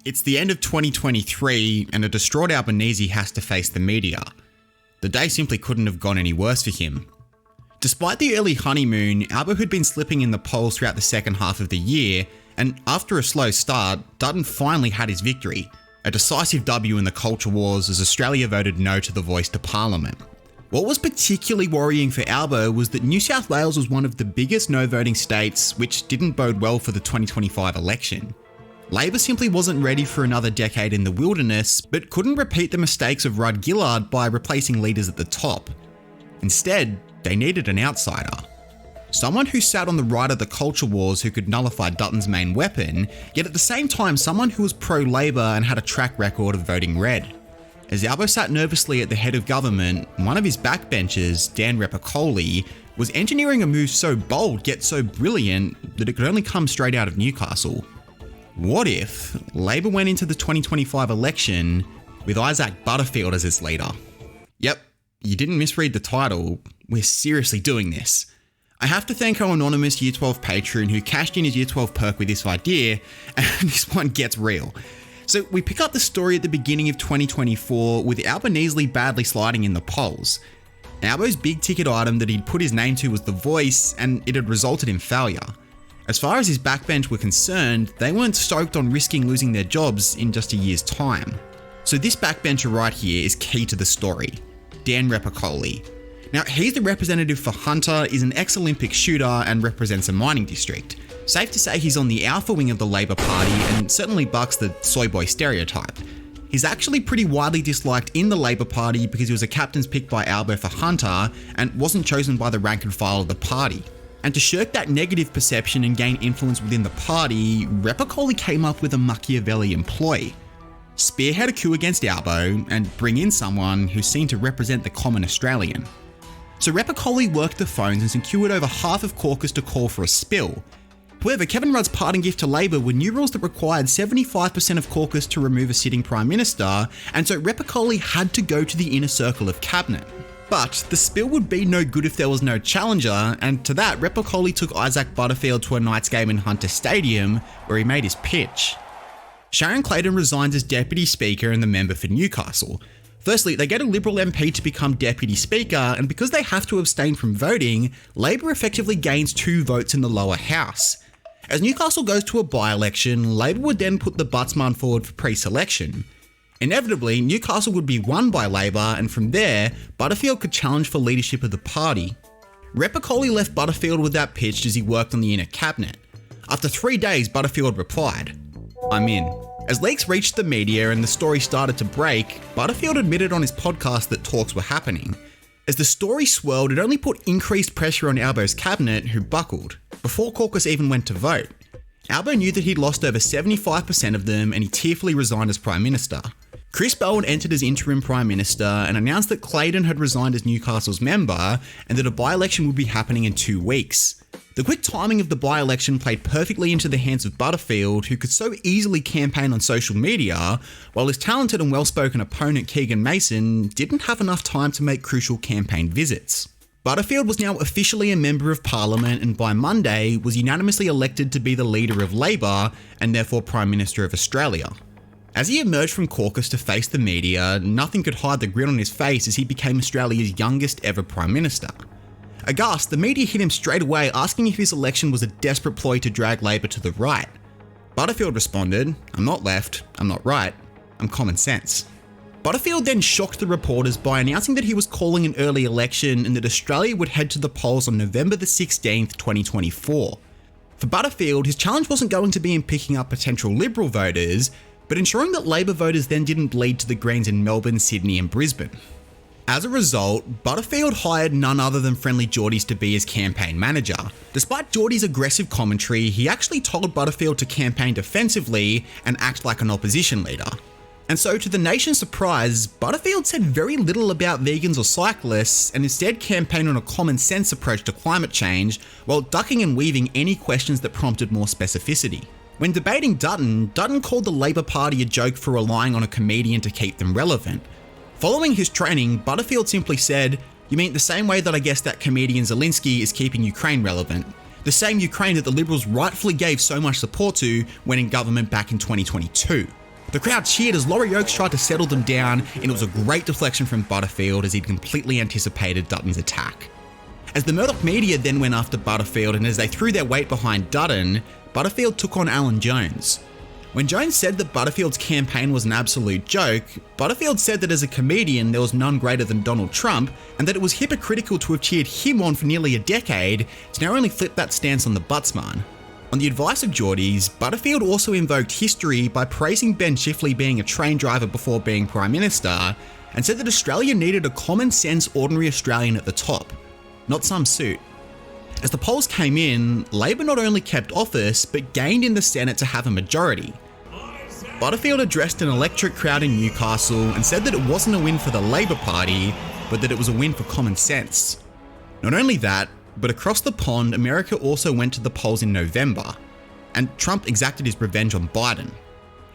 It's the end of 2023 and a distraught Albanese has to face the media. The day simply couldn't have gone any worse for him. Despite the early honeymoon, Albo had been slipping in the polls throughout the second half of the year, and after a slow start, Dutton finally had his victory, a decisive W in the culture wars as Australia voted no to the voice to Parliament. What was particularly worrying for Albo was that New South Wales was one of the biggest no-voting states, which didn't bode well for the 2025 election. Labor simply wasn't ready for another decade in the wilderness, but couldn't repeat the mistakes of Rudd Gillard by replacing leaders at the top. Instead, they needed an outsider. Someone who sat on the right of the culture wars who could nullify Dutton's main weapon, yet at the same time someone who was pro-Labor and had a track record of voting red. As Albo sat nervously at the head of government, one of his backbenchers, Dan Repicoli, was engineering a move so bold yet so brilliant that it could only come straight out of Newcastle. What if Labor went into the 2025 election with Isaac Butterfield as its leader? Yep, you didn't misread the title. We're seriously doing this. I have to thank our anonymous Year 12 patron who cashed in his Year 12 perk with this idea, and this one gets real. So we pick up the story at the beginning of 2024 with Albanese badly sliding in the polls. Albo's big ticket item that he'd put his name to was The Voice, and it had resulted in failure. As far as his backbench were concerned, they weren't stoked on risking losing their jobs in just a year's time. So this backbencher right here is key to the story, Dan Repicoli. Now, he's the representative for Hunter, is an ex-Olympic shooter and represents a mining district. Safe to say he's on the alpha wing of the Labor Party and certainly bucks the soy boy stereotype. He's actually pretty widely disliked in the Labor Party because he was a captain's pick by Albo for Hunter and wasn't chosen by the rank and file of the party. And to shirk that negative perception and gain influence within the party, Repicoli came up with a Machiavelli ploy. Spearhead a coup against Albo and bring in someone who's seen to represent the common Australian. So Repicoli worked the phones and secured over half of caucus to call for a spill. However, Kevin Rudd's parting gift to Labor were new rules that required 75% of caucus to remove a sitting Prime Minister, and so Repicoli had to go to the inner circle of cabinet. But the spill would be no good if there was no challenger, and to that, Repicoli took Isaac Butterfield to a Knights game in Hunter Stadium, where he made his pitch. Sharon Clayton resigns as Deputy Speaker and the member for Newcastle. Firstly, they get a Liberal MP to become Deputy Speaker, and because they have to abstain from voting, Labor effectively gains 2 votes in the lower house. As Newcastle goes to a by-election, Labor would then put the Buttsman forward for pre-selection. Inevitably, Newcastle would be won by Labor, and from there, Butterfield could challenge for leadership of the party. Repicoli left Butterfield with that pitched as he worked on the inner cabinet. After 3 days, Butterfield replied, "I'm in." As leaks reached the media and the story started to break, Butterfield admitted on his podcast that talks were happening. As the story swirled, it only put increased pressure on Albo's cabinet, who buckled, before caucus even went to vote. Albo knew that he'd lost over 75% of them and he tearfully resigned as Prime Minister. Chris Bowen entered as interim Prime Minister and announced that Clayton had resigned as Newcastle's member and that a by-election would be happening in 2 weeks. The quick timing of the by-election played perfectly into the hands of Butterfield, who could so easily campaign on social media, while his talented and well-spoken opponent Keegan Mason didn't have enough time to make crucial campaign visits. Butterfield was now officially a Member of Parliament and by Monday was unanimously elected to be the leader of Labor and therefore Prime Minister of Australia. As he emerged from caucus to face the media, nothing could hide the grin on his face as he became Australia's youngest ever Prime Minister. Aghast, the media hit him straight away asking if his election was a desperate ploy to drag Labor to the right. Butterfield responded, "I'm not left, I'm not right, I'm common sense." Butterfield then shocked the reporters by announcing that he was calling an early election and that Australia would head to the polls on November the 16th, 2024. For Butterfield, his challenge wasn't going to be in picking up potential Liberal voters, but ensuring that Labor voters then didn't bleed to the Greens in Melbourne, Sydney and Brisbane. As a result, Butterfield hired none other than Friendly Jordies to be his campaign manager. Despite Jordies' aggressive commentary, he actually told Butterfield to campaign defensively and act like an opposition leader. And so, to the nation's surprise, Butterfield said very little about vegans or cyclists and instead campaigned on a common sense approach to climate change while ducking and weaving any questions that prompted more specificity. When debating Dutton called the Labor Party a joke for relying on a comedian to keep them relevant. Following his training, Butterfield simply said, "You mean the same way that I guess that comedian Zelensky is keeping Ukraine relevant. The same Ukraine that the Liberals rightfully gave so much support to when in government back in 2022. The crowd cheered as Laurie Oakes tried to settle them down, and it was a great deflection from Butterfield as he'd completely anticipated Dutton's attack. As the Murdoch media then went after Butterfield, and as they threw their weight behind Dutton, Butterfield took on Alan Jones. When Jones said that Butterfield's campaign was an absolute joke, Butterfield said that as a comedian there was none greater than Donald Trump, and that it was hypocritical to have cheered him on for nearly a decade to now only flip that stance on the Buttsman. On the advice of Geordies, Butterfield also invoked history by praising Ben Chifley being a train driver before being Prime Minister, and said that Australia needed a common sense ordinary Australian at the top, not some suit. As the polls came in, Labor not only kept office, but gained in the Senate to have a majority. Butterfield addressed an electorate crowd in Newcastle and said that it wasn't a win for the Labor Party, but that it was a win for common sense. Not only that, but across the pond, America also went to the polls in November, and Trump exacted his revenge on Biden.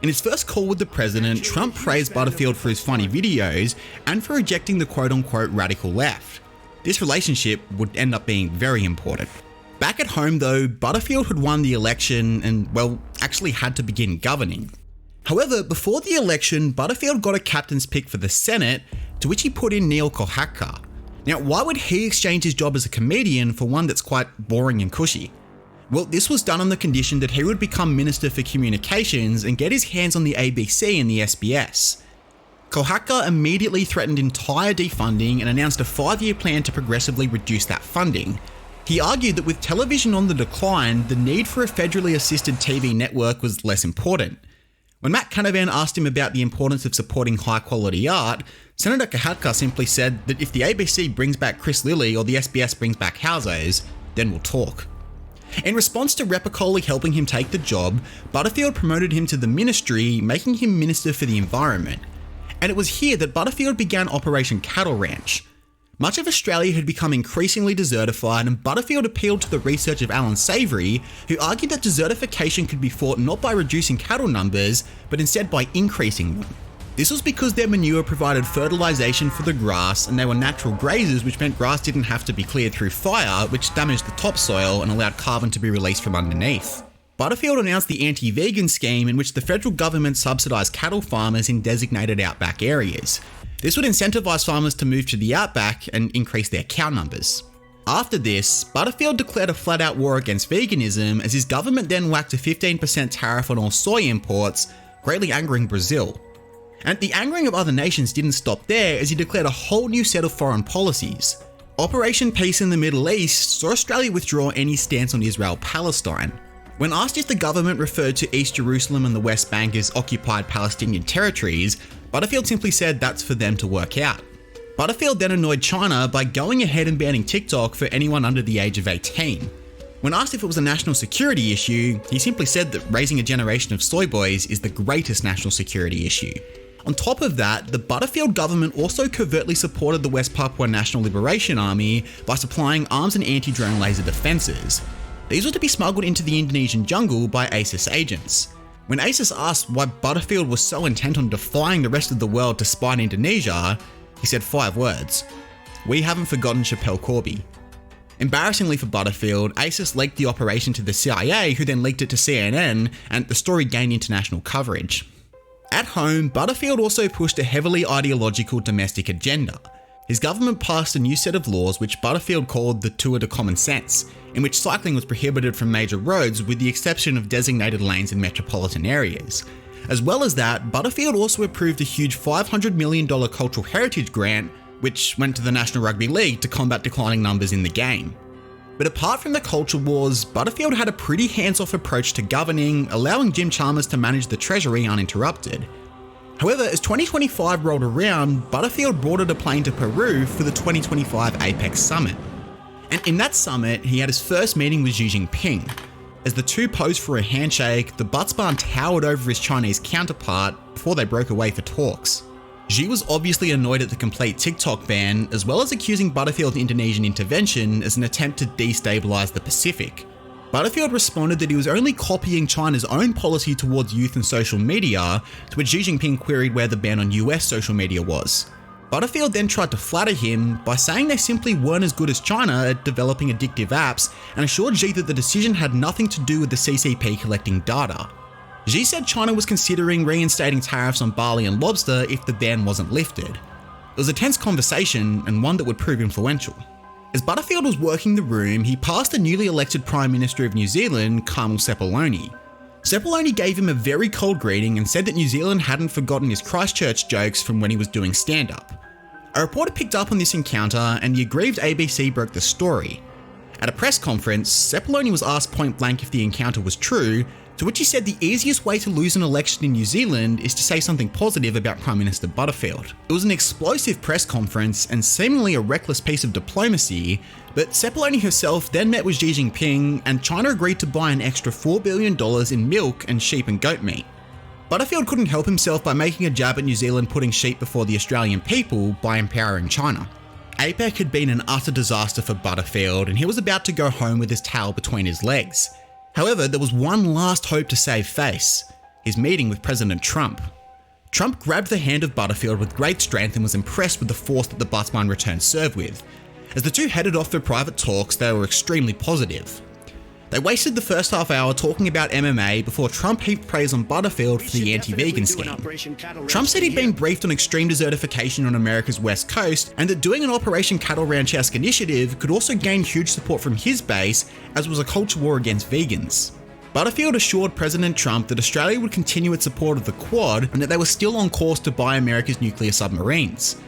In his first call with the president, Trump praised Butterfield for his funny videos and for rejecting the quote-unquote radical left. This relationship would end up being very important. Back at home though, Butterfield had won the election and, well, actually had to begin governing. However, before the election, Butterfield got a captain's pick for the Senate, to which he put in Neil Kohatka. Now, why would he exchange his job as a comedian for one that's quite boring and cushy? Well, this was done on the condition that he would become Minister for Communications and get his hands on the ABC and the SBS. Kohatka immediately threatened entire defunding and announced a 5-year plan to progressively reduce that funding. He argued that with television on the decline, the need for a federally assisted TV network was less important. When Matt Canavan asked him about the importance of supporting high-quality art, Senator Kohatka simply said that if the ABC brings back Chris Lilly or the SBS brings back Housos, then we'll talk. In response to Repicoli helping him take the job, Butterfield promoted him to the ministry, making him Minister for the Environment. And it was here that Butterfield began Operation Cattle Ranch. Much of Australia had become increasingly desertified, and Butterfield appealed to the research of Alan Savory, who argued that desertification could be fought not by reducing cattle numbers, but instead by increasing them. This was because their manure provided fertilisation for the grass, and they were natural grazers, which meant grass didn't have to be cleared through fire, which damaged the topsoil and allowed carbon to be released from underneath. Butterfield announced the anti-vegan scheme in which the federal government subsidised cattle farmers in designated outback areas. This would incentivise farmers to move to the outback and increase their cow numbers. After this, Butterfield declared a flat-out war against veganism as his government then whacked a 15% tariff on all soy imports, greatly angering Brazil. And the angering of other nations didn't stop there as he declared a whole new set of foreign policies. Operation Peace in the Middle East saw Australia withdraw any stance on Israel-Palestine. When asked if the government referred to East Jerusalem and the West Bank as occupied Palestinian territories, Butterfield simply said that's for them to work out. Butterfield then annoyed China by going ahead and banning TikTok for anyone under the age of 18. When asked if it was a national security issue, he simply said that raising a generation of soy boys is the greatest national security issue. On top of that, the Butterfield government also covertly supported the West Papua National Liberation Army by supplying arms and anti-drone laser defences. These were to be smuggled into the Indonesian jungle by ASIS agents. When ASIS asked why Butterfield was so intent on defying the rest of the world to spy in Indonesia, he said 5 words: "We haven't forgotten Chappelle Corby." Embarrassingly for Butterfield, ASIS leaked the operation to the CIA, who then leaked it to CNN, and the story gained international coverage. At home, Butterfield also pushed a heavily ideological domestic agenda. His government passed a new set of laws which Butterfield called the Tour de Common Sense, in which cycling was prohibited from major roads with the exception of designated lanes in metropolitan areas. As well as that, Butterfield also approved a huge $500 million cultural heritage grant, which went to the National Rugby League to combat declining numbers in the game. But apart from the culture wars, Butterfield had a pretty hands-off approach to governing, allowing Jim Chalmers to manage the Treasury uninterrupted. However, as 2025 rolled around, Butterfield boarded a plane to Peru for the 2025 APEC Summit. And in that summit, he had his first meeting with Xi Jinping. As the two posed for a handshake, the Buttsman towered over his Chinese counterpart before they broke away for talks. Xi was obviously annoyed at the complete TikTok ban, as well as accusing Butterfield's Indonesian intervention as an attempt to destabilise the Pacific. Butterfield responded that he was only copying China's own policy towards youth and social media, to which Xi Jinping queried where the ban on US social media was. Butterfield then tried to flatter him by saying they simply weren't as good as China at developing addictive apps, and assured Xi that the decision had nothing to do with the CCP collecting data. Xi said China was considering reinstating tariffs on barley and lobster if the ban wasn't lifted. It was a tense conversation and one that would prove influential. As Butterfield was working the room, he passed the newly elected Prime Minister of New Zealand, Carmel Sepuloni. Sepuloni gave him a very cold greeting and said that New Zealand hadn't forgotten his Christchurch jokes from when he was doing stand-up. A reporter picked up on this encounter and the aggrieved ABC broke the story. At a press conference, Sepuloni was asked point blank if the encounter was true, to which he said the easiest way to lose an election in New Zealand is to say something positive about Prime Minister Butterfield. It was an explosive press conference and seemingly a reckless piece of diplomacy, but Sepuloni herself then met with Xi Jinping and China agreed to buy an extra $4 billion in milk and sheep and goat meat. Butterfield couldn't help himself by making a jab at New Zealand putting sheep before the Australian people by empowering China. APEC had been an utter disaster for Butterfield and he was about to go home with his tail between his legs. However, there was one last hope to save face: his meeting with President Trump. Trump grabbed the hand of Butterfield with great strength and was impressed with the force that the buttsman returned serve with. As the two headed off for private talks, they were extremely positive. They wasted the first half hour talking about MMA before Trump heaped praise on Butterfield for the anti-vegan scheme. Trump said he'd been briefed on extreme desertification on America's west coast and that doing an Operation Cattle Ranch-esque initiative could also gain huge support from his base, as was a culture war against vegans. Butterfield assured President Trump that Australia would continue its support of the Quad and that they were still on course to buy America's nuclear submarines.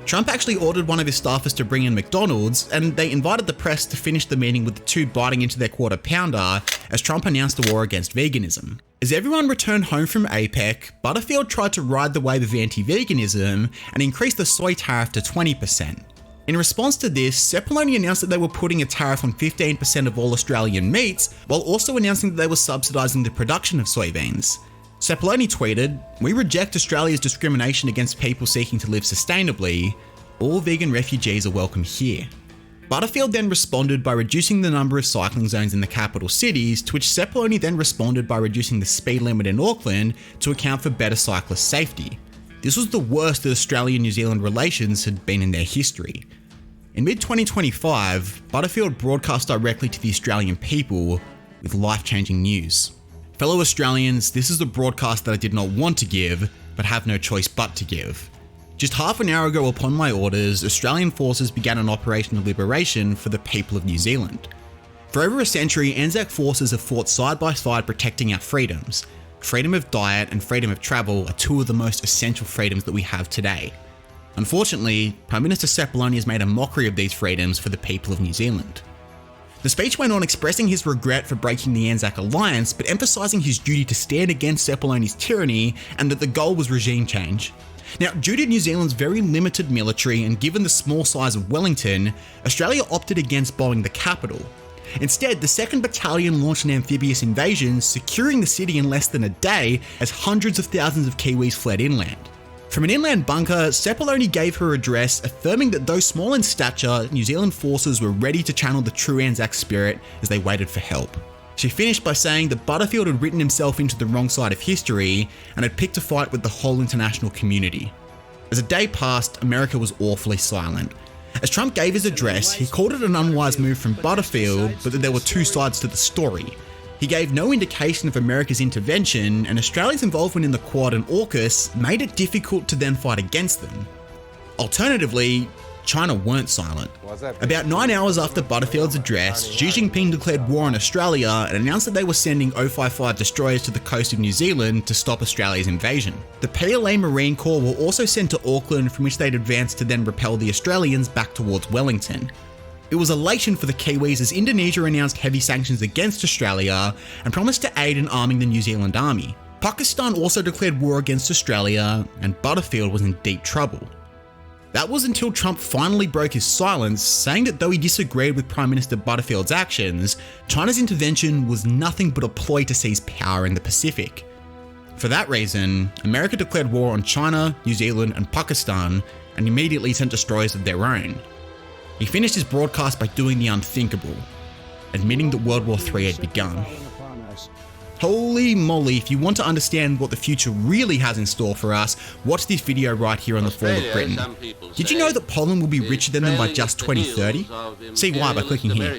Trump actually ordered one of his staffers to bring in McDonald's, and they invited the press to finish the meeting with the two biting into their quarter pounder as Trump announced a war against veganism. As everyone returned home from APEC, Butterfield tried to ride the wave of anti-veganism and increased the soy tariff to 20%. In response to this, Sepuloni announced that they were putting a tariff on 15% of all Australian meats, while also announcing that they were subsidising the production of soybeans. Sepuloni tweeted, "We reject Australia's discrimination against people seeking to live sustainably. All vegan refugees are welcome here." Butterfield then responded by reducing the number of cycling zones in the capital cities, to which Sepuloni then responded by reducing the speed limit in Auckland to account for better cyclist safety. This was the worst that Australia-New Zealand relations had been in their history. In mid-2025, Butterfield broadcast directly to the Australian people with life-changing news. Fellow Australians, this is the broadcast that I did not want to give, but have no choice but to give. Just half an hour ago upon my orders, Australian forces began an operation of liberation for the people of New Zealand. For over a century, Anzac forces have fought side by side protecting our freedoms. Freedom of diet and freedom of travel are two of the most essential freedoms that we have today. Unfortunately, Prime Minister Sepuloni has made a mockery of these freedoms for the people of New Zealand. The speech went on expressing his regret for breaking the Anzac alliance, but emphasising his duty to stand against Sepuloni's tyranny and that the goal was regime change. Now, due to New Zealand's very limited military and given the small size of Wellington, Australia opted against bombing the capital. Instead, the 2nd Battalion launched an amphibious invasion, securing the city in less than a day as hundreds of thousands of Kiwis fled inland. From an inland bunker, Sepuloni gave her address affirming that though small in stature, New Zealand forces were ready to channel the true Anzac spirit as they waited for help. She finished by saying that Butterfield had written himself into the wrong side of history and had picked a fight with the whole international community. As a day passed, America was awfully silent. As Trump gave his address, he called it an unwise move from Butterfield, but that there were two sides to the story. He gave no indication of America's intervention, and Australia's involvement in the Quad and AUKUS made it difficult to then fight against them. Alternatively, China weren't silent. About 9 hours after Butterfield's address, Xi Jinping declared war on Australia and announced that they were sending O55 destroyers to the coast of New Zealand to stop Australia's invasion. The PLA Marine Corps were also sent to Auckland, from which they'd advance to then repel the Australians back towards Wellington. It was elation for the Kiwis as Indonesia announced heavy sanctions against Australia and promised to aid in arming the New Zealand army. Pakistan also declared war against Australia, and Butterfield was in deep trouble. That was until Trump finally broke his silence, saying that though he disagreed with Prime Minister Butterfield's actions, China's intervention was nothing but a ploy to seize power in the Pacific. For that reason, America declared war on China, New Zealand, and Pakistan, and immediately sent destroyers of their own. He finished his broadcast by doing the unthinkable, admitting that World War III had begun. Holy moly, if you want to understand what the future really has in store for us, watch this video right here on the fall of Britain. Did you know that Poland will be richer than them by just 2030? See why by clicking here.